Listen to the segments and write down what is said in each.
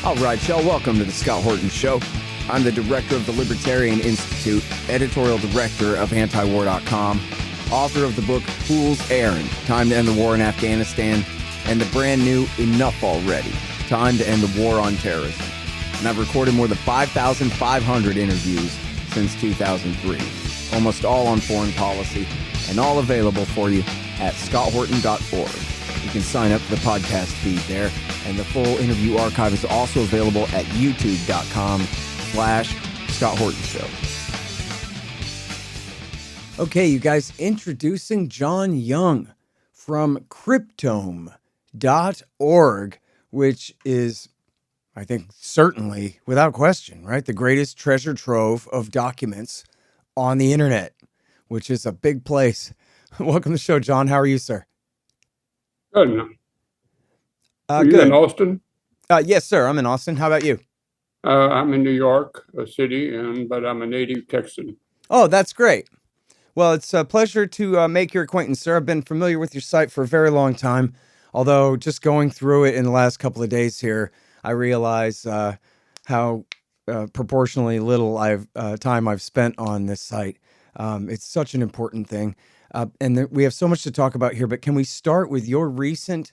All right, y'all, welcome to the Scott Horton Show. I'm the director of the Libertarian Institute, editorial director of antiwar.com, author of the book Fool's Errand, Time to End the War in Afghanistan, and the brand new Enough Already, Time to End the War on Terrorism. And I've recorded more than 5,500 interviews since 2003, almost all on foreign policy, and all available for you at scotthorton.org. You can sign up for the podcast feed there, and the full interview archive is also available at youtube.com/Scott Horton Show. Okay, you guys, introducing John Young from Cryptome.org, which is, I think, certainly, without question, right, the greatest treasure trove of documents on the internet, which is a big place. Welcome to the show, John. How are you, sir? Good. Are you in Austin? Yes, sir. I'm in Austin. How about you? I'm in New York City, but I'm a native Texan. Oh, that's great. Well, it's a pleasure to make your acquaintance, sir. I've been familiar with your site for a very long time, although just going through it in the last couple of days here, I realize how proportionally little time I've spent on this site. It's such an important thing. And we have so much to talk about here, but can we start with your recent,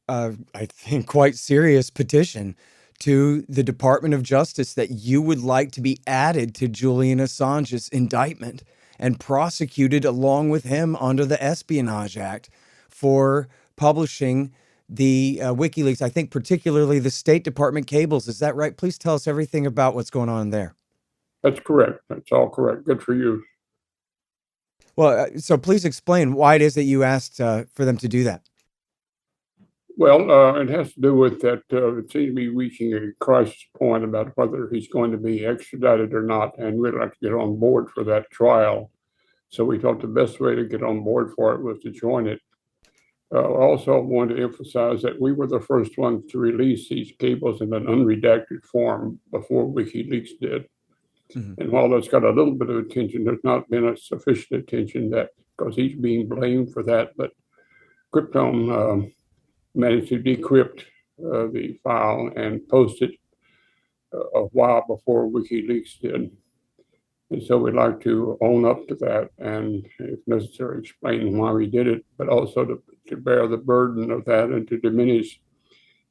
I think, quite serious petition to the Department of Justice that you would like to be added to Julian Assange's indictment and prosecuted along with him under the Espionage Act for publishing the Wikileaks, I think particularly the State Department cables. Is that right? Please tell us everything about what's going on there. That's correct. That's all correct. Good for you. Well, so please explain why it is that you asked for them to do that. Well, it has to do with that it seems to be reaching a crisis point about whether he's going to be extradited or not, and we'd like to get on board for that trial. So we thought the best way to get on board for it was to join it. I also wanted to emphasize that we were the first ones to release these cables in an unredacted form before Wikileaks did. Mm-hmm. And while that's got a little bit of attention, there's not been a sufficient attention that because he's being blamed for that. But Cryptome managed to decrypt the file and post it a while before Wikileaks did. And so we'd like to own up to that and, if necessary, explain why we did it, but also to bear the burden of that and to diminish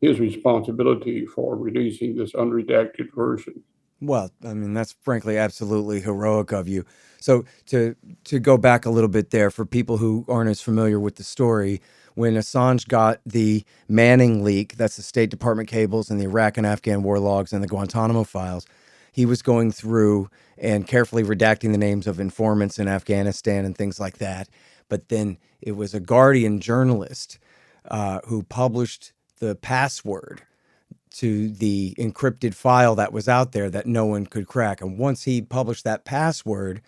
his responsibility for releasing this unredacted version. Well, I mean, that's frankly absolutely heroic of you. So to go back a little bit there for people who aren't as familiar with the story, when Assange got the Manning leak, that's the State Department cables and the Iraq and Afghan war logs and the Guantanamo files, he was going through and carefully redacting the names of informants in Afghanistan and things like that. But then it was a Guardian journalist who published the password to the encrypted file that was out there that no one could crack. And once he published that password,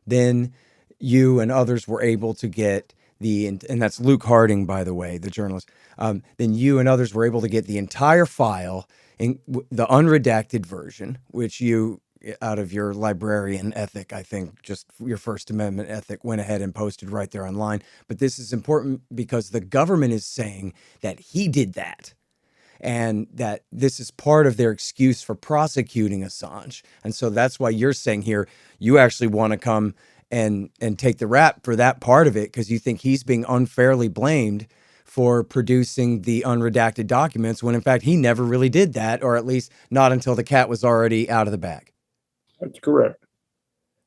then you and others were able to get and that's Luke Harding, by the way, the journalist. Then you and others were able to get the entire file in the unredacted version, which you, out of your librarian ethic, I think just your First Amendment ethic, went ahead and posted right there online. But this is important because the government is saying that he did that, and that this is part of their excuse for prosecuting Assange. And so that's why you're saying here, you actually want to come and take the rap for that part of it, because you think he's being unfairly blamed for producing the unredacted documents, when in fact he never really did that, or at least not until the cat was already out of the bag. That's correct.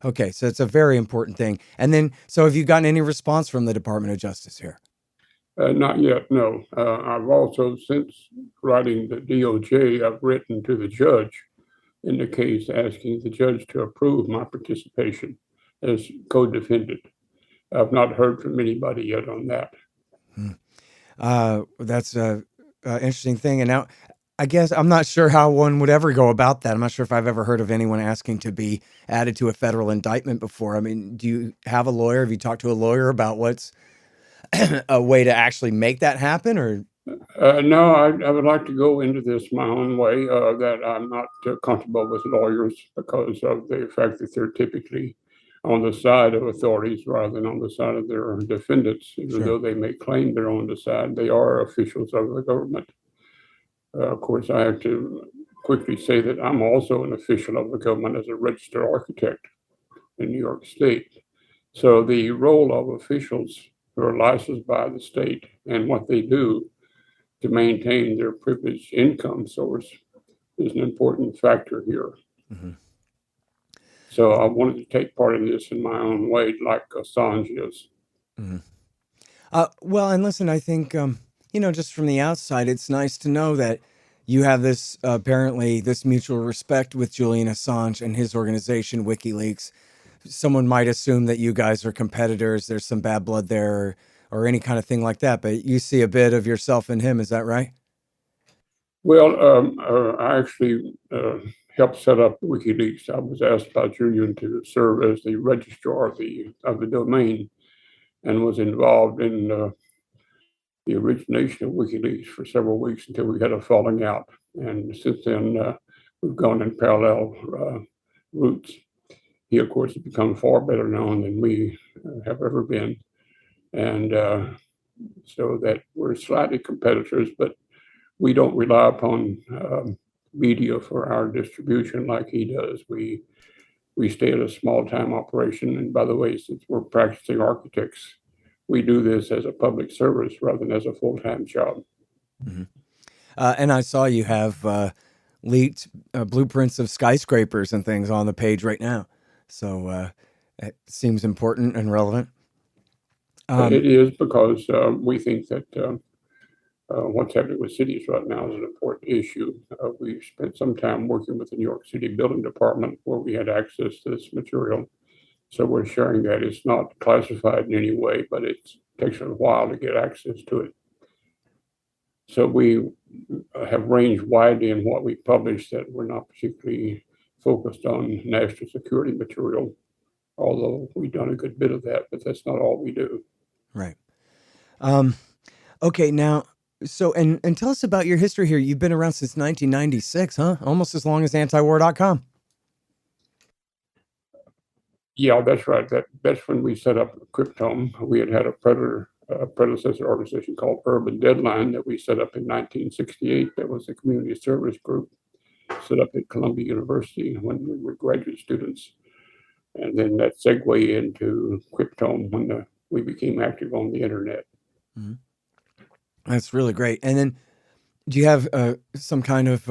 Okay, so it's a very important thing. And then, so have you gotten any response from the Department of Justice here? Not yet, no. I've also, since writing the DOJ, I've written to the judge in the case asking the judge to approve my participation as co-defendant. I've not heard from anybody yet on that. That's an interesting thing. And now, I guess I'm not sure how one would ever go about that. I'm not sure if I've ever heard of anyone asking to be added to a federal indictment before. I mean, do you have a lawyer? Have you talked to a lawyer about what's a way to actually make that happen? Or no, I would like to go into this my own way, that I'm not comfortable with lawyers because of the fact that they're typically on the side of authorities rather than on the side of their defendants. Even though they may claim they're on the side, they are officials of the government. Of course, I have to quickly say that I'm also an official of the government as a registered architect in New York State. So the role of officials who are licensed by the state and what they do to maintain their privileged income source is an important factor here. Mm-hmm. So I wanted to take part in this in my own way, like Assange is. Mm-hmm. Well, and listen, I think, just from the outside, it's nice to know that you have this, apparently, this mutual respect with Julian Assange and his organization, Wikileaks. Someone might assume that you guys are competitors, there's some bad blood there, or any kind of thing like that, but you see a bit of yourself in him, is that right? Well, I actually helped set up WikiLeaks. I was asked by Julian to serve as the registrar of the domain and was involved in the origination of WikiLeaks for several weeks until we had a falling out. And since then, we've gone in parallel routes. He, of course, has become far better known than we have ever been. And so that we're slightly competitors, but we don't rely upon media for our distribution like he does. We stay at a small time operation. And by the way, since we're practicing architects, we do this as a public service rather than as a full-time job. Mm-hmm. And I saw you have leaked blueprints of skyscrapers and things on the page right now. So it seems important and relevant. It is because we think that what's happening with cities right now is an important issue. We spent some time working with the New York City Building Department where we had access to this material. So we're sharing that. It's not classified in any way, but it takes a while to get access to it. So we have ranged widely in what we publish, that we're not particularly focused on national security material, although we've done a good bit of that, but that's not all we do. Right. Okay, now, so, and tell us about your history here. You've been around since 1996, huh? Almost as long as antiwar.com. Yeah, that's right. That's when we set up Cryptome. We had a predecessor organization called Urban Deadline that we set up in 1968. That was a community service group set up at Columbia University when we were graduate students. And then that segued into Cryptome when we became active on the internet. Mm-hmm. That's really great. And then do you have some kind of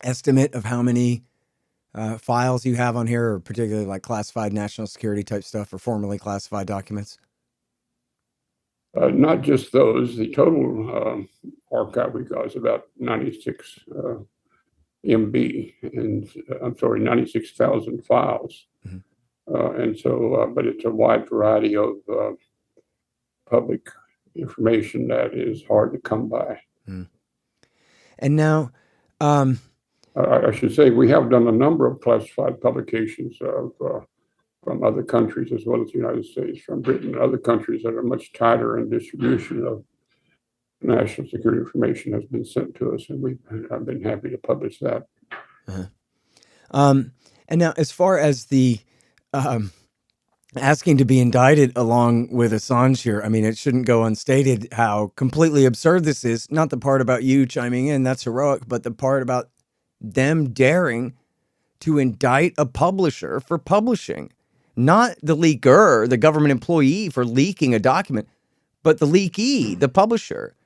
estimate of how many files you have on here, or particularly like classified national security type stuff or formerly classified documents? Not just those. The total archive we got is about 96 MB, and I'm sorry, 96,000 files. Mm-hmm. And so, but it's a wide variety of public information that is hard to come by. Mm. And now, I should say we have done a number of classified publications from other countries as well as the United States, from Britain and other countries that are much tighter in distribution of national security information has been sent to us, and I've been happy to publish that. Uh-huh. And now, as far as the asking to be indicted along with Assange here, I mean, it shouldn't go unstated how completely absurd this is. Not the part about you chiming in, that's heroic, but the part about them daring to indict a publisher for publishing. Not the leaker, the government employee for leaking a document, but the leakee, the publisher.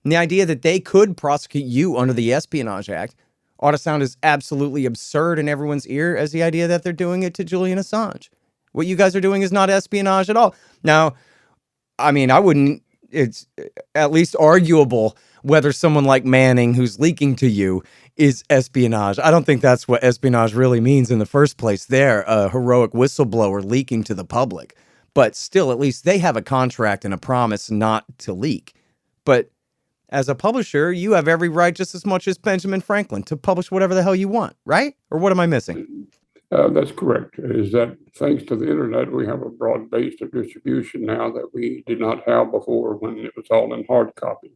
And the idea that they could prosecute you under the Espionage Act ought to sound as absolutely absurd in everyone's ear as the idea that they're doing it to Julian Assange. What you guys are doing is not espionage at all. Now, I mean, it's at least arguable whether someone like Manning, who's leaking to you, is espionage. I don't think that's what espionage really means in the first place. They're a heroic whistleblower leaking to the public. But still, at least they have a contract and a promise not to leak. But as a publisher, you have every right, just as much as Benjamin Franklin, to publish whatever the hell you want, right? Or what am I missing? That's correct. Is that thanks to the internet, we have a broad base of distribution now that we did not have before when it was all in hard copy.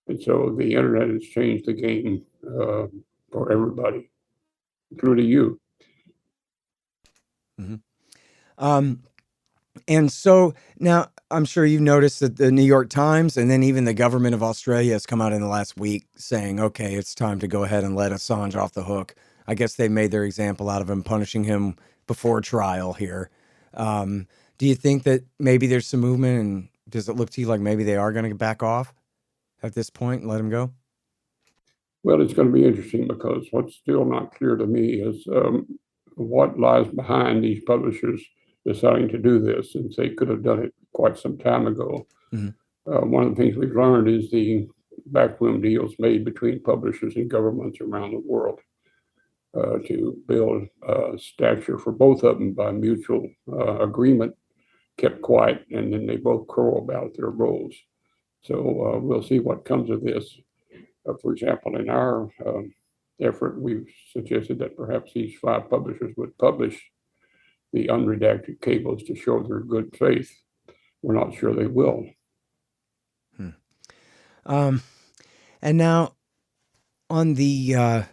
And so the internet has changed the game for everybody, including you. Mm-hmm. And so now I'm sure you've noticed that the New York Times and then even the government of Australia has come out in the last week saying, okay, it's time to go ahead and let Assange off the hook. I guess they made their example out of him, punishing him before trial here. Um, do you think that maybe there's some movement, and does it look to you like maybe they are going to back off at this point and let him go? Well, it's going to be interesting because what's still not clear to me is what lies behind these publishers deciding to do this, since they could have done it quite some time ago. Mhm. One of the things we've learned is the backroom deals made between publishers and governments around the world to build stature for both of them by mutual agreement, kept quiet, and then they both crow about their roles. So we'll see what comes of this. For example, in our effort, we've suggested that perhaps these 5 publishers would publish the unredacted cables to show their good faith. We're not sure they will. Hmm. Um, and now on the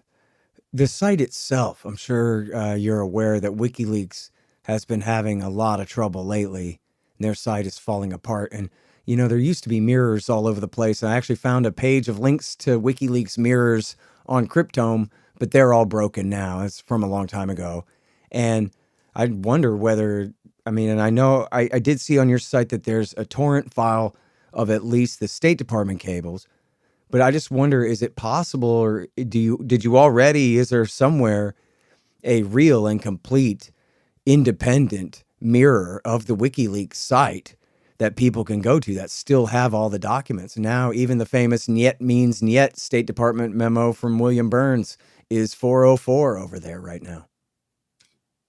site itself, I'm sure you're aware that WikiLeaks has been having a lot of trouble lately. And their site is falling apart. And, you know, there used to be mirrors all over the place. I actually found a page of links to WikiLeaks mirrors on Cryptome, but they're all broken now. It's from a long time ago. And I wonder whether, I mean, and I know I did see on your site that there's a torrent file of at least the State Department cables. But I just wonder, is it possible, or did you already, is there somewhere a real and complete independent mirror of the WikiLeaks site that people can go to that still have all the documents? Now, even the famous "Niet means Niet" State Department memo from William Burns is 404 over there right now.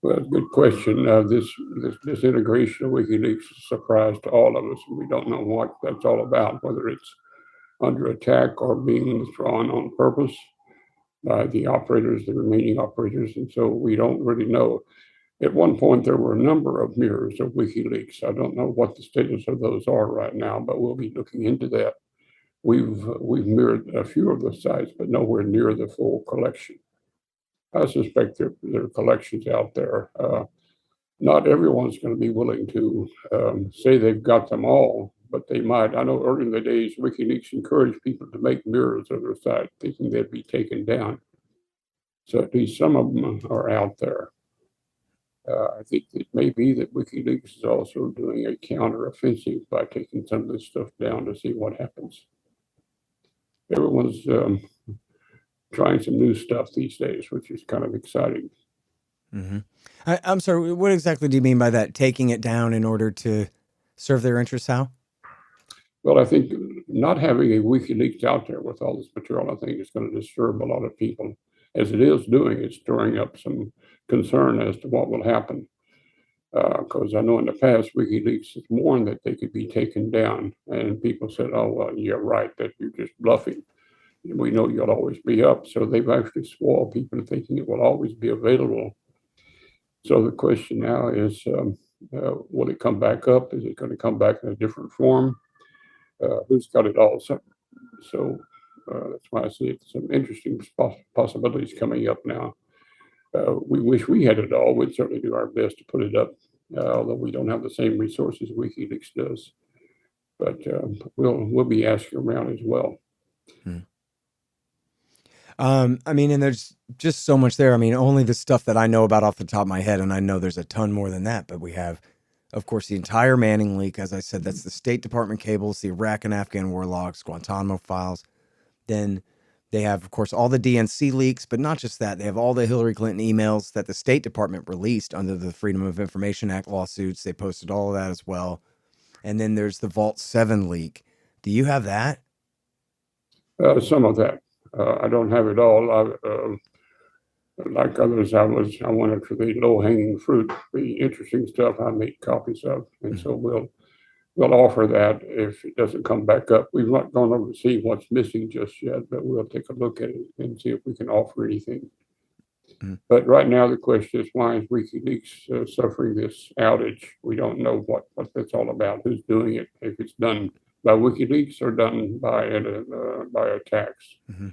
Well, good question. This integration of WikiLeaks is a surprise to all of us. We don't know what that's all about, whether it's under attack or being withdrawn on purpose by the operators, the remaining operators, and so we don't really know. At one point, there were a number of mirrors of WikiLeaks. I don't know what the status of those are right now, but we'll be looking into that. We've mirrored a few of the sites, but nowhere near the full collection. I suspect there are collections out there. Not everyone's going to be willing to say they've got them all, but they might. I know early in the days, WikiLeaks encouraged people to make mirrors of their site, thinking they'd be taken down. So at least some of them are out there. I think it may be that WikiLeaks is also doing a counter-offensive by taking some of this stuff down to see what happens. Everyone's trying some new stuff these days, which is kind of exciting. Mm-hmm. I'm sorry, what exactly do you mean by that? Taking it down in order to serve their interests? How? Well, I think not having a WikiLeaks out there with all this material, I think is going to disturb a lot of people. As it is doing, it's stirring up some concern as to what will happen. Because I know in the past, WikiLeaks has warned that they could be taken down, and people said, "Oh, well, you're right, that you're just bluffing. We know you'll always be up." So they've actually spoiled people thinking it will always be available. So the question now is, will it come back up? Is it going to come back in a different form? Who's got it all? So that's why I see some interesting possibilities coming up now. We wish we had it all. We'd certainly do our best to put it up, although we don't have the same resources WikiLeaks does. But we'll be asking around as well. Hmm. I mean, and there's just so much there. I mean, only the stuff that I know about off the top of my head, and I know there's a ton more than that. But we have, of course, the entire Manning leak. As I said, that's the State Department cables, the Iraq and Afghan war logs, Guantanamo files. Then they have, of course, all the DNC leaks, but not just that. They have all the Hillary Clinton emails that the State Department released under the Freedom of Information Act lawsuits. They posted all of that as well. And then there's the Vault 7 leak. Do you have that? Some of that. I don't have it all. Like others, I wanted for the low-hanging fruit, the interesting stuff. I make copies of, and so we'll offer that if it doesn't come back up. We've not gone over to see what's missing just yet, but we'll take a look at it and see if we can offer anything. Mm. But right now, the question is, why is WikiLeaks suffering this outage? We don't know what that's all about, who's doing it, if it's done by WikiLeaks or done by attacks. Mm-hmm.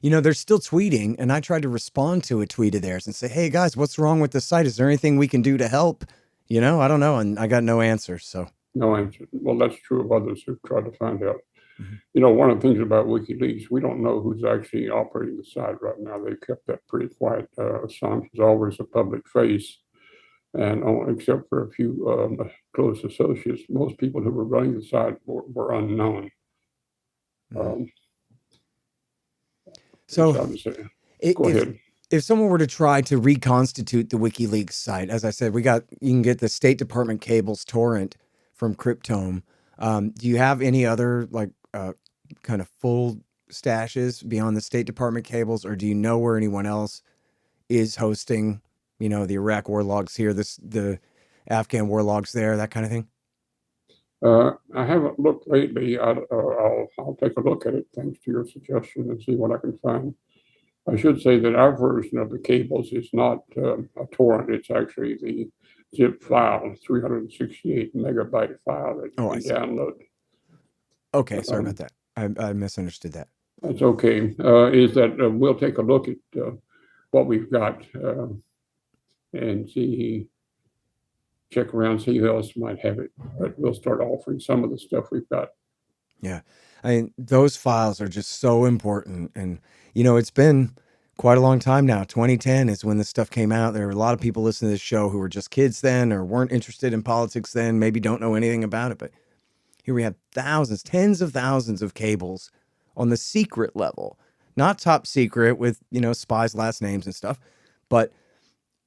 You know, they're still tweeting, and I tried to respond to a tweet of theirs and say, hey, guys, what's wrong with the site? Is there anything we can do to help? I don't know, and I got no answer. So, No answer. Well, that's true of others who've tried to find out. mhm. One of the things about WikiLeaks, we don't know who's actually operating the site right now. They've kept that pretty quiet. Assange is always a public face, and except for a few close associates, most people who were running the site were unknown. Um, So, Go if ahead. if someone were to try to reconstitute the WikiLeaks site, as I said, you can get the State Department cables torrent from Cryptome. Do you have any other kind of full stashes beyond the State Department cables, or do you know where anyone else is hosting? The Iraq war logs here, the Afghan war logs there, that kind of thing. I haven't looked lately. I'll take a look at it thanks to your suggestion and see what I can find. I should say that our version of the cables is not a torrent. It's actually the zip file, 368 megabyte file that you can download. Okay, sorry about that. I misunderstood that. That's okay. Is that we'll take a look at what we've got and check around, see who else might have it. But we'll start offering some of the stuff we've got. Yeah. I mean, those files are just so important. And, it's been quite a long time now. 2010 is when this stuff came out. There were a lot of people listening to this show who were just kids then or weren't interested in politics then, maybe don't know anything about it. But here we have thousands, tens of thousands of cables on the secret level, not top secret with, spies' last names and stuff, but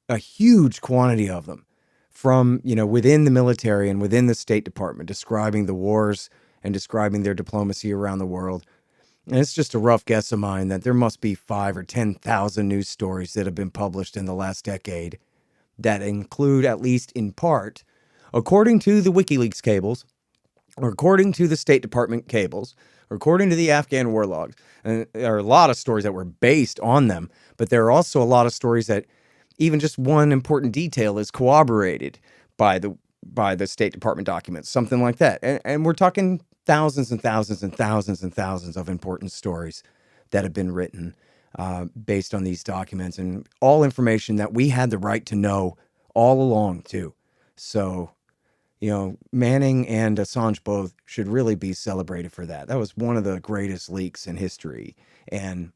a huge quantity of them from, within the military and within the State Department, describing the wars and describing their diplomacy around the world. And it's just a rough guess of mine that there must be 5 or 10,000 news stories that have been published in the last decade that include, at least in part, according to the WikiLeaks cables, or according to the State Department cables, or according to the Afghan war logs. And there are a lot of stories that were based on them, but there are also a lot of stories that even just one important detail is corroborated by the State Department documents, something like that. And we're talking thousands and thousands and thousands and thousands of important stories that have been written based on these documents, and all information that we had the right to know all along too. So, Manning and Assange both should really be celebrated for that. That was one of the greatest leaks in history. And,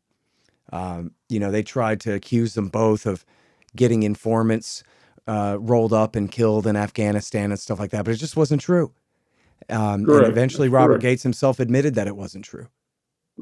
they tried to accuse them both of getting informants rolled up and killed in Afghanistan and stuff like that, but it just wasn't true. And eventually Robert Gates himself admitted that it wasn't true.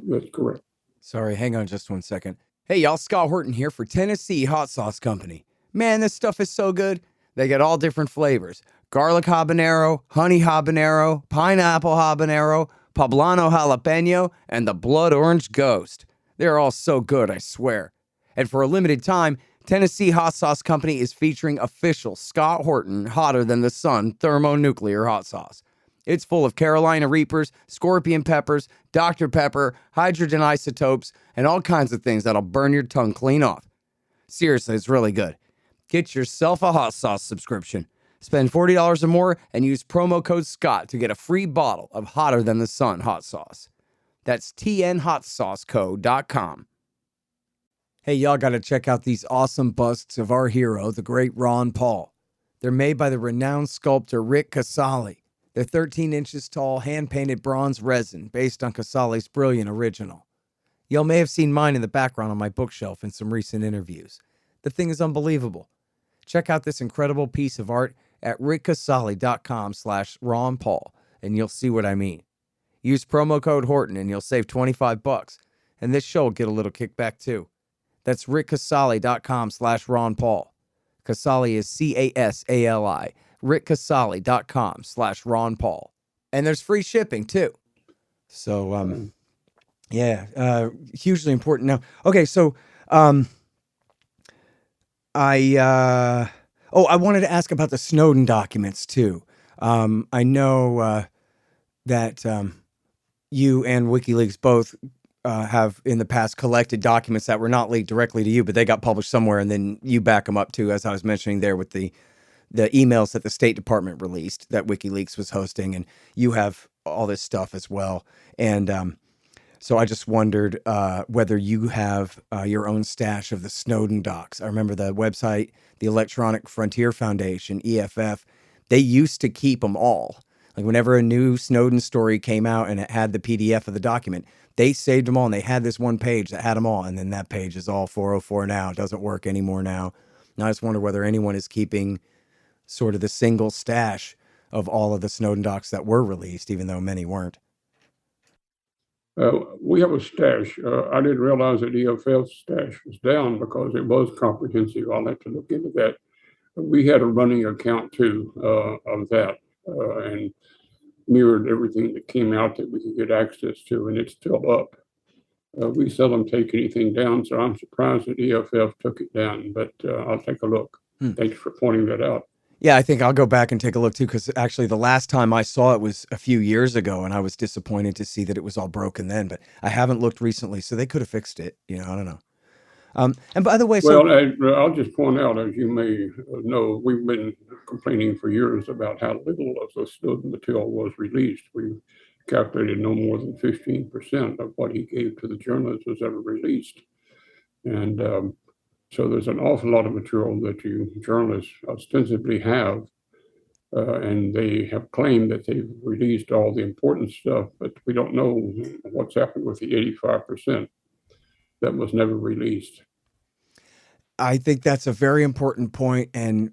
That's correct. Sorry, hang on just one second. Hey, y'all, Scott Horton here for Tennessee Hot Sauce Company. Man, this stuff is so good. They get all different flavors. Garlic habanero, honey habanero, pineapple habanero, poblano jalapeno, and the blood orange ghost. They're all so good, I swear. And for a limited time, Tennessee Hot Sauce Company is featuring official Scott Horton Hotter Than the Sun thermonuclear hot sauce. It's full of Carolina Reapers, scorpion peppers, Dr. Pepper, hydrogen isotopes, and all kinds of things that'll burn your tongue clean off. Seriously, it's really good. Get yourself a hot sauce subscription. Spend $40 or more and use promo code SCOTT to get a free bottle of Hotter Than the Sun hot sauce. That's tnhotsauceco.com. Hey, y'all got to check out these awesome busts of our hero, the great Ron Paul. They're made by the renowned sculptor Rick Casali. They're 13 inches tall, hand-painted bronze resin based on Casali's brilliant original. Y'all may have seen mine in the background on my bookshelf in some recent interviews. The thing is unbelievable. Check out this incredible piece of art at rickcasali.com/Ron Paul, and you'll see what I mean. Use promo code Horton and you'll save $25, and this show will get a little kickback too. That's rickcasali.com/Ron Paul. Casali is Casali. rickcasali.com/Ron Paul. And there's free shipping too. So, hugely important. Now, okay, so, I wanted to ask about the Snowden documents too. I know that you and WikiLeaks both have in the past collected documents that were not leaked directly to you, but they got published somewhere, and then you back them up too, as I was mentioning there with the emails that the State Department released that WikiLeaks was hosting, and you have all this stuff as well. And so I just wondered whether you have your own stash of the Snowden docs. I remember the website, the Electronic Frontier Foundation, EFF, they used to keep them all. Like whenever a new Snowden story came out and it had the PDF of the document, they saved them all and they had this one page that had them all. And then that page is all 404 now. It doesn't work anymore now. And I just wonder whether anyone is keeping sort of the single stash of all of the Snowden docs that were released, even though many weren't. We have a stash. I didn't realize that EFL's stash was down because it was comprehensive. I'll have to look into that. We had a running account too of that and mirrored everything that came out that we could get access to, and it's still up. We seldom take anything down, so I'm surprised that EFF took it down, but I'll take a look. Thanks for pointing that out. Yeah, I think I'll go back and take a look too, because actually the last time I saw it was a few years ago, and I was disappointed to see that it was all broken then. But I haven't looked recently, so they could have fixed it. I don't know. And by the way, well, I'll just point out, as you may know, we've been complaining for years about how little of the Snowden material was released. We calculated no more than 15% of what he gave to the journalists was ever released. And so there's an awful lot of material that you journalists ostensibly have, and they have claimed that they've released all the important stuff, but we don't know what's happened with the 85% that was never released. I think that's a very important point. And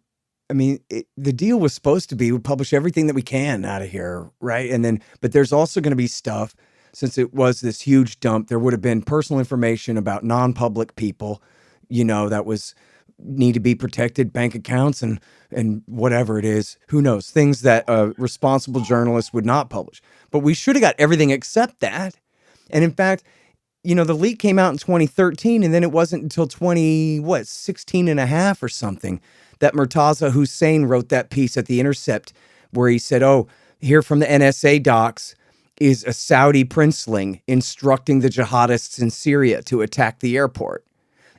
I mean, the deal was supposed to be we publish everything that we can out of here, right? And then, but there's also going to be stuff, since it was this huge dump, there would have been personal information about non-public people, that was need to be protected, bank accounts and whatever it is, who knows, things that a responsible journalist would not publish. But we should have got everything except that. And in fact, the leak came out in 2013, and then it wasn't until 16 and a half or something that Murtaza Hussein wrote that piece at The Intercept where he said, oh, here from the NSA docs is a Saudi princeling instructing the jihadists in Syria to attack the airport.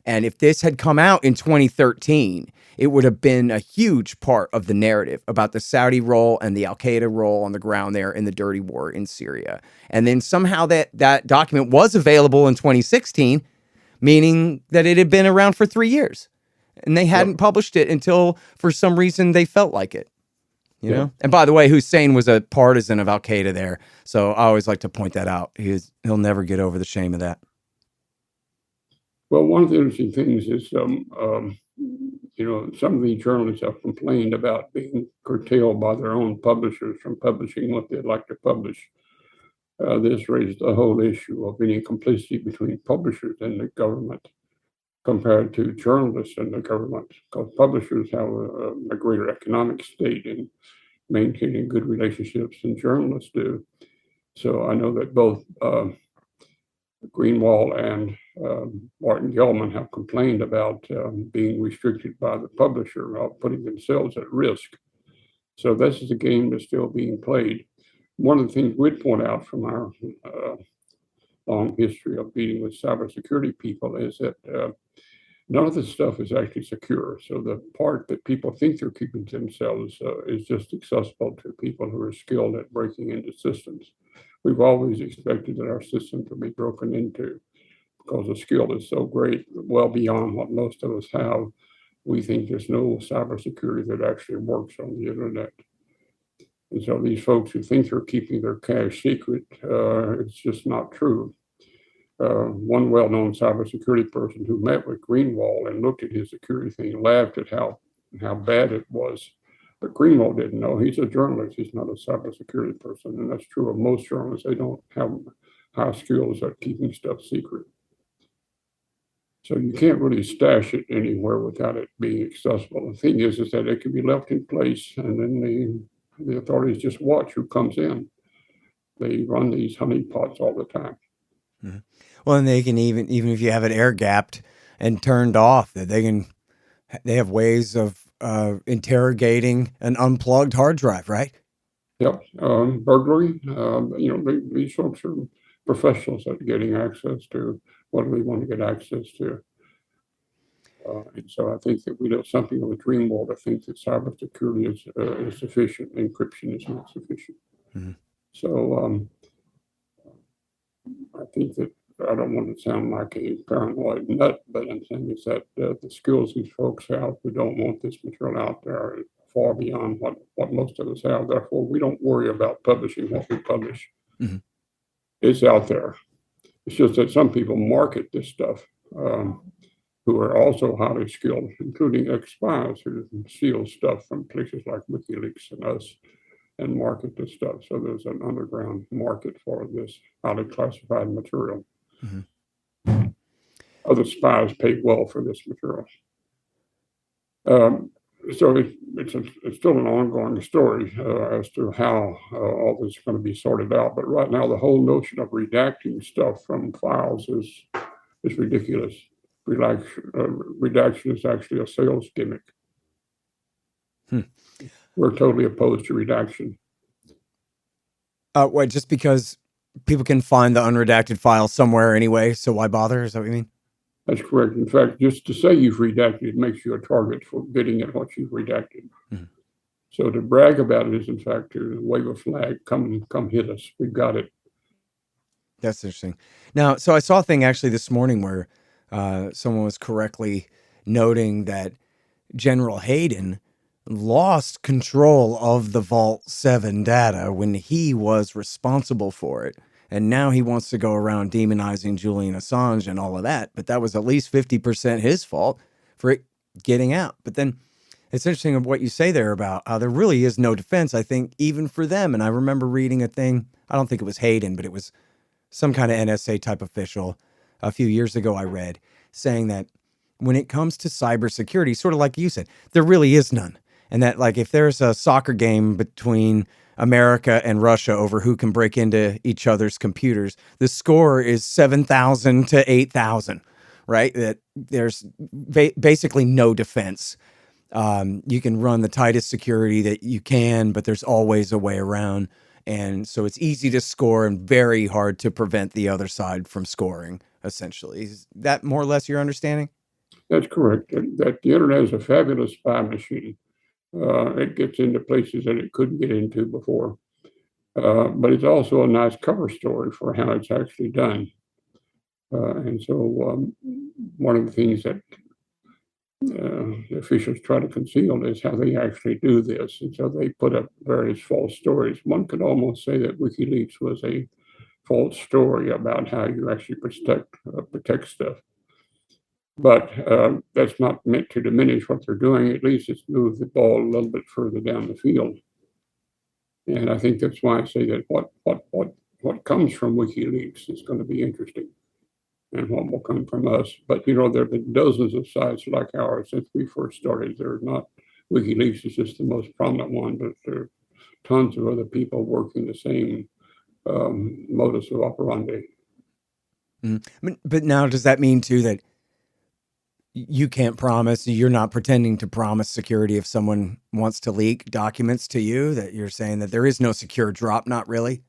And if this had come out in 2013, it would have been a huge part of the narrative about the Saudi role and the al-Qaeda role on the ground there in the dirty war in Syria. And then somehow that document was available in 2016, meaning that it had been around for 3 years. And they hadn't published it until, for some reason, they felt like it. You know? And by the way, Hussein was a partisan of al-Qaeda there. So I always like to point that out. He'll never get over the shame of that. Well, one of the interesting things is, some of the journalists have complained about being curtailed by their own publishers from publishing what they'd like to publish. This raises the whole issue of any complicity between publishers and the government compared to journalists and the government, because publishers have a greater economic stake in maintaining good relationships than journalists do. So I know that both Greenwald and Martin Gellman have complained about being restricted by the publisher, putting themselves at risk. So this is a game that's still being played. One of the things we'd point out from our long history of dealing with cybersecurity people is that none of this stuff is actually secure. So the part that people think they're keeping to themselves is just accessible to people who are skilled at breaking into systems. We've always expected that our systems will be broken into because the skill is so great, well beyond what most of us have. We think there's no cybersecurity that actually works on the internet. And so these folks who think they're keeping their cache secret, it's just not true. One well-known cybersecurity person who met with Greenwald and looked at his security thing laughed at how bad it was. But Greenwald didn't know. He's a journalist. He's not a cybersecurity person. And that's true of most journalists. They don't have high skills at keeping stuff secret. So you can't really stash it anywhere without it being accessible. The thing is that it can be left in place, and then the authorities just watch who comes in. They run these honeypots all the time. Mm-hmm. Well, and they can even if you have it air gapped and turned off, that they have ways of interrogating an unplugged hard drive, right? Yep, burglary. These folks are professionals at getting access to what we want to get access to. And so I think that we know something of a dream world. I think that cybersecurity is sufficient. Encryption is not sufficient. Mm-hmm. So I think that I don't want to sound like a paranoid nut, but I'm saying is that the skills these folks have who don't want this material out there are far beyond what most of us have. Therefore, we don't worry about publishing what we publish. Mhm. It's out there. It's just that some people market this stuff, who are also highly skilled, including ex-spies who steal stuff from places like Wikileaks and us and market this stuff. So there's an underground market for this highly classified material. Mhm. Other spies pay well for this material. So it's still an ongoing story as to how all this is going to be sorted out. But right now, the whole notion of redacting stuff from files is ridiculous. Redaction is actually a sales gimmick. Hmm. We're totally opposed to redaction. What, just because people can find the unredacted file somewhere anyway, so why bother? Is that what you mean? That's correct. In fact, just to say you've redacted it makes you a target for getting at what you've redacted. Mhm. So to brag about it is, in fact, to wave a flag. Come hit us. We've got it. That's interesting. Now, so I saw a thing actually this morning where someone was correctly noting that General Hayden lost control of the Vault 7 data when he was responsible for it. And now he wants to go around demonizing Julian Assange and all of that. But that was at least 50% his fault for it getting out. But then it's interesting of what you say there about how there really is no defense, I think, even for them. And I remember reading a thing, I don't think it was Hayden, but it was some kind of NSA type official a few years ago I read saying that when it comes to cybersecurity, sort of like you said, there really is none. And that, like, if there's a soccer game between America and Russia over who can break into each other's computers, the score is 7,000 to 8,000, right? That there's basically no defense. You can run the tightest security that you can, but there's always a way around. And so it's easy to score and very hard to prevent the other side from scoring, essentially. Is that more or less your understanding? That's correct. That the internet is a fabulous spy machine. It gets into places that it couldn't get into before. But it's also a nice cover story for how it's actually done. And so one of the things that the officials try to conceal is how they actually do this. And so they put up various false stories. One could almost say that WikiLeaks was a false story about how you actually protect stuff. But that's not meant to diminish what they're doing. At least it's moved the ball a little bit further down the field. And I think that's why I say that what comes from WikiLeaks is going to be interesting, and what will come from us. But there have been dozens of sites like ours since we first started. They're not WikiLeaks is just the most prominent one, but there are tons of other people working the same modus of operandi. But now, does that mean too that you can't promise, you're not pretending to promise security if someone wants to leak documents to you, that you're saying that there is no secure drop? Not really.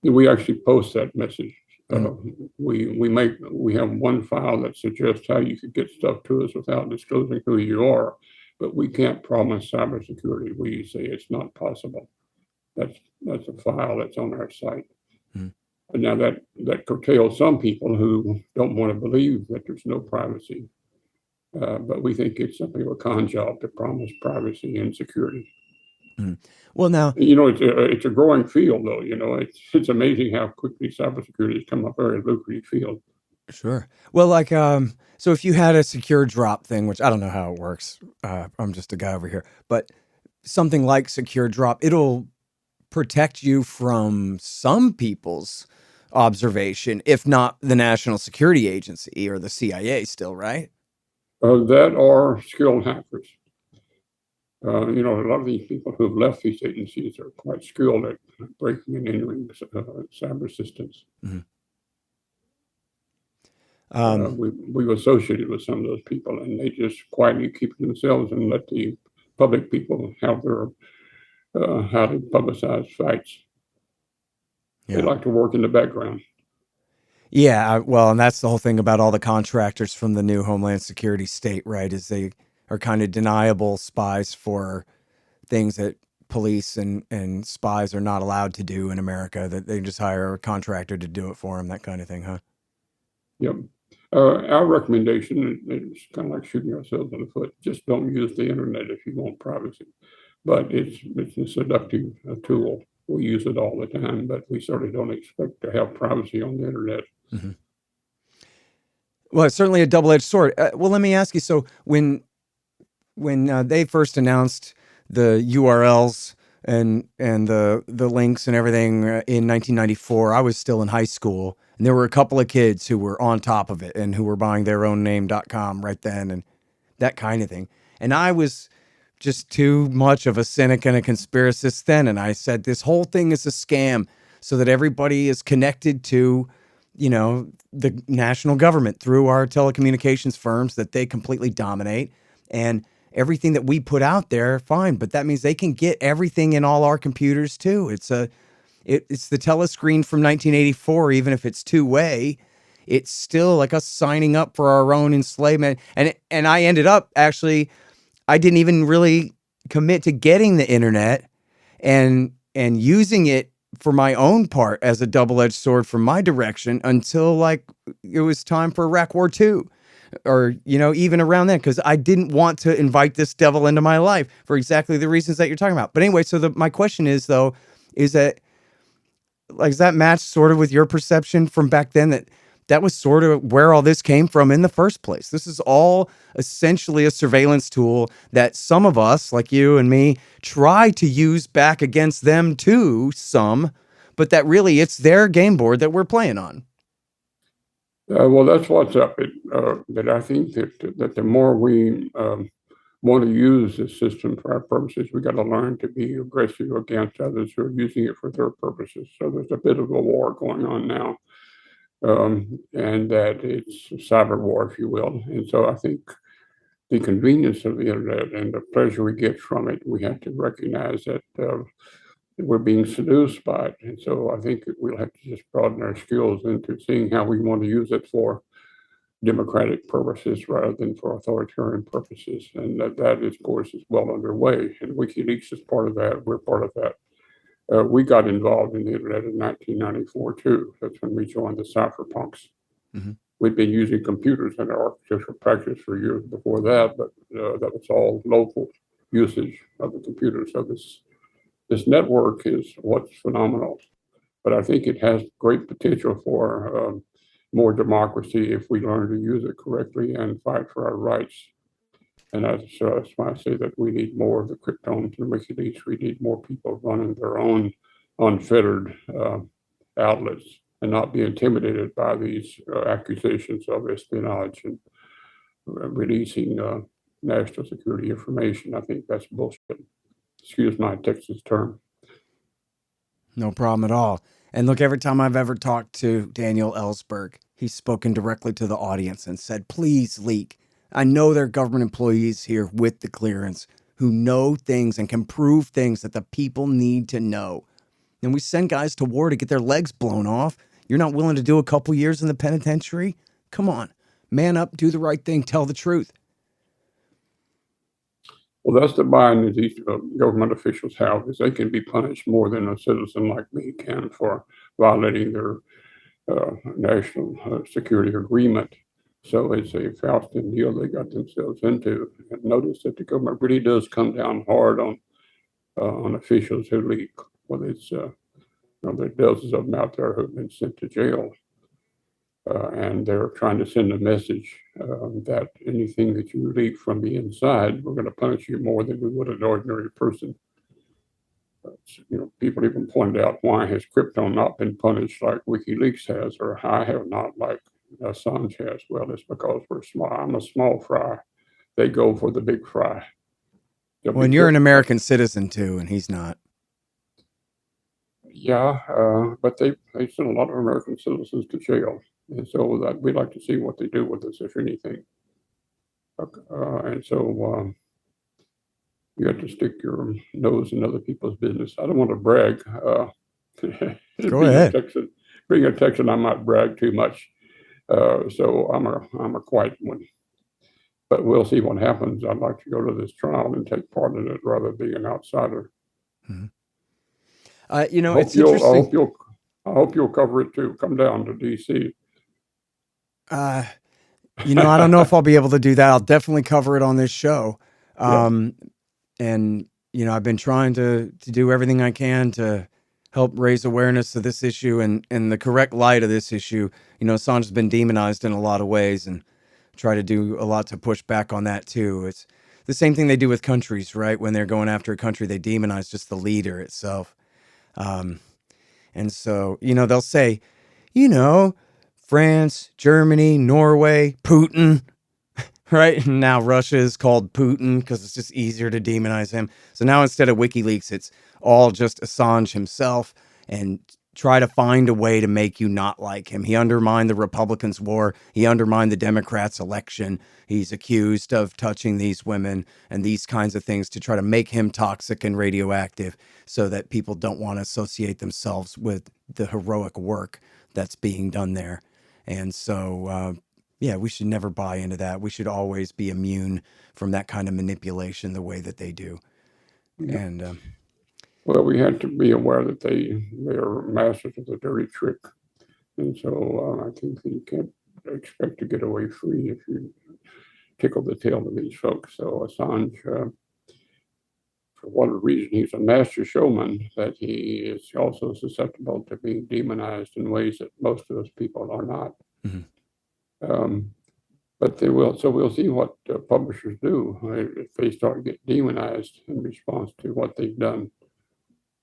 We actually post that message. Mhm. We have one file that suggests how you could get stuff to us without disclosing who you are, but we can't promise cybersecurity. We say it's not possible. That's a file that's on our site. Mhm. And now that curtails some people who don't want to believe that there's no privacy. But we think it's something of a con job to promise privacy and security. Mhm. Well, now, It's a growing field, though. It's amazing how quickly cybersecurity has come a very lucrative field. sure. Well, like, so if you had a secure drop thing, which I don't know how it works, I'm just a guy over here, but something like secure drop, it'll protect you from some people's observation, if not the National Security Agency or the CIA still, right? That are skilled hackers. A lot of these people who have left these agencies are quite skilled at breaking and entering cyber systems. Mhm. We've associated with some of those people, and they just quietly keep it themselves and let the public people have their highly publicized fights. They Yeah. like to work in the background. Yeah, well, and that's the whole thing about all the contractors from the new Homeland Security state, right? Is they are kind of deniable spies for things that police and spies are not allowed to do in America, that they just hire a contractor to do it for them, that kind of thing, huh? Yep. Our recommendation is kind of like shooting ourselves in the foot. Just don't use the internet if you want privacy. but it's a seductive tool. We use it all the time, but we certainly don't expect to have privacy on the internet. Mm-hmm. Well, it's certainly a double-edged sword. Well, let me ask you. So when they first announced the URLs and the links and everything in 1994, I was still in high school, and there were a couple of kids who were on top of it and who were buying their own name.com right then and that kind of thing. And I was just too much of a cynic and a conspiracist then, and I said this whole thing is a scam so that everybody is connected to, you know, the national government through our telecommunications firms that they completely dominate. And everything that we put out there, fine, but that means they can get everything in all our computers too. It's the telescreen from 1984, even if it's two-way. It's still like us signing up for our own enslavement. And I ended up actually, I didn't even really commit to getting the internet and using it for my own part as a double-edged sword from my direction until like it was time for Iraq War II, or, you know, even around then, because I didn't want to invite this devil into my life for exactly the reasons that you're talking about. But anyway, so my question is though, is that like, does that match sort of with your perception from back then, that was sort of where all this came from in the first place? This is all essentially a surveillance tool that some of us, like you and me, try to use back against them too, but that really it's their game board that we're playing on. Well, that's what's up. That I think that the more we want to use this system for our purposes, we got to learn to be aggressive against others who are using it for their purposes. So there's a bit of a war going on now, and that it's a cyber war, if you will. And so I think the convenience of the internet and the pleasure we get from it, we have to recognize that we're being seduced by it. And so I think we'll have to just broaden our skills into seeing how we want to use it for democratic purposes rather than for authoritarian purposes. And that of course, is well underway. And Wikileaks is part of that. We're part of that. We got involved in the internet in 1994 too. That's when we joined the cypherpunks. Mm-hmm. We'd been using computers in our architectural practice for years before that, but that was all local usage of the computer. So this network is what's phenomenal. But I think it has great potential for more democracy if we learn to use it correctly and fight for our rights. And that's why I say that we need more of the Cryptomes and Wikileaks. We need more people running their own unfettered outlets and not be intimidated by these accusations of espionage and releasing national security information. I think that's bullshit. Excuse my Texas term. No problem at all. And look, every time I've ever talked to Daniel Ellsberg, he's spoken directly to the audience and said, please leak. I know there are government employees here with the clearance who know things and can prove things that the people need to know. And we send guys to war to get their legs blown off. You're not willing to do a couple years in the penitentiary? Come on, man up, do the right thing, tell the truth. Well, that's the bind that these government officials have, is they can be punished more than a citizen like me can for violating their national security agreement. So it's a Faustian deal they got themselves into. And notice that the government really does come down hard on officials who leak. Whether it's there are dozens of them out there who've been sent to jail. And they're trying to send a message that anything that you leak from the inside, we're going to punish you more than we would an ordinary person. People even pointed out, why has Cryptome not been punished like WikiLeaks has, or I have not like Assange has? Well, it's because we're small. I'm a small fry. They go for the big fry. Well, and you're an American citizen too, and he's not. Yeah, but they sent a lot of American citizens to jail. And so that we'd like to see what they do with us, if anything. And so you have to stick your nose in other people's business. I don't want to brag. Go ahead. Being a Texan, I might brag too much. So I'm a quiet one. But we'll see what happens. I'd like to go to this trial and take part in it rather than being an outsider. Mm-hmm. It's interesting. I hope you'll cover it too. Come down to DC. I don't know if I'll be able to do that. I'll definitely cover it on this show. And I've been trying to do everything I can to help raise awareness of this issue and the correct light of this issue. Assange has been demonized in a lot of ways, and try to do a lot to push back on that too. It's the same thing they do with countries, right? When they're going after a country, they demonize just the leader itself. And so, they'll say, France, Germany, Norway, Putin, right? And now Russia is called Putin because it's just easier to demonize him. So now instead of WikiLeaks, it's all just Assange himself, and try to find a way to make you not like him. He undermined the Republicans' war. He undermined the Democrats' election. He's accused of touching these women and these kinds of things to try to make him toxic and radioactive so that people don't want to associate themselves with the heroic work that's being done there. And so, we should never buy into that. We should always be immune from that kind of manipulation the way that they do. Yeah. And well, we had to be aware that they are masters of the dirty trick. And so I think you can't expect to get away free if you tickle the tail of these folks. So Assange, for whatever reason, he's a master showman, that he is also susceptible to being demonized in ways that most of us people are not. Mm-hmm. But they will. So we'll see what publishers do if they start getting demonized in response to what they've done,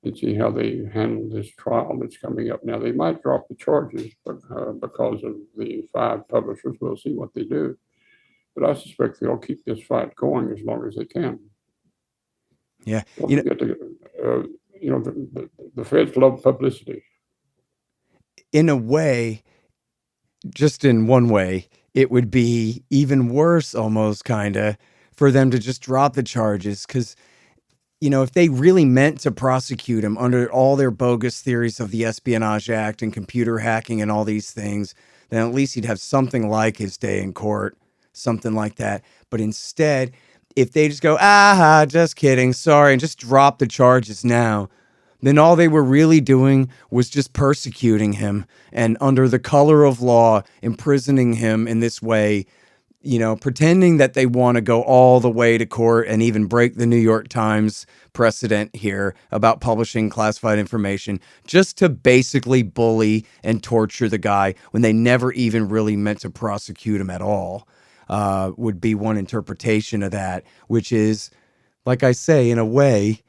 and see how they handle this trial that's coming up. Now, they might drop the charges because of the 5 publishers. We'll see what they do. But I suspect they'll keep this fight going as long as they can. Yeah. The feds love publicity. In a way, just in one way, it would be even worse almost kind of for them to just drop the charges, because if they really meant to prosecute him under all their bogus theories of the Espionage Act and computer hacking and all these things, then at least he'd have something like his day in court, something like that. But instead, if they just go, just kidding, sorry, and just drop the charges now, then all they were really doing was just persecuting him and under the color of law, imprisoning him in this way, pretending that they want to go all the way to court and even break the New York Times precedent here about publishing classified information, just to basically bully and torture the guy when they never even really meant to prosecute him at all, would be one interpretation of that, which is, like I say, in a way,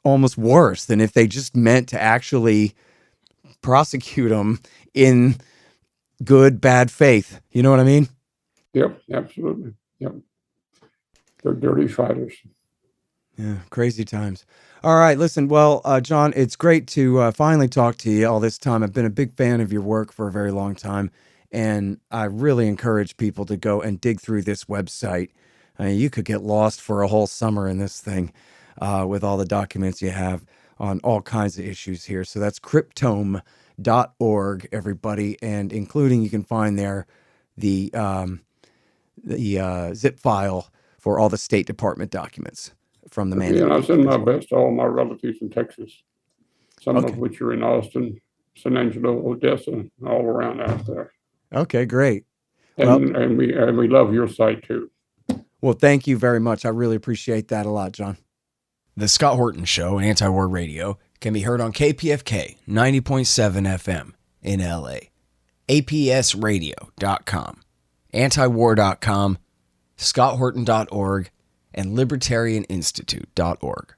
almost worse than if they just meant to actually prosecute him in good, bad faith. You know what I mean? Yep, absolutely. Yep. They're dirty fighters. Yeah, crazy times. All right, listen, well, John, it's great to finally talk to you all this time. I've been a big fan of your work for a very long time, and I really encourage people to go and dig through this website. You could get lost for a whole summer in this thing with all the documents you have on all kinds of issues here. So that's cryptome.org, everybody, and including you can find there the zip file for all the State Department documents from the man. And I send my best to all my relatives in Texas, some of which are in Austin, San Angelo, Odessa, all around out there. Okay, great. And we love your site too. Well, thank you very much. I really appreciate that a lot, John. The Scott Horton Show, Anti-War Radio, can be heard on KPFK 90.7 FM in LA, APSradio.com, antiwar.com, scotthorton.org, and libertarianinstitute.org.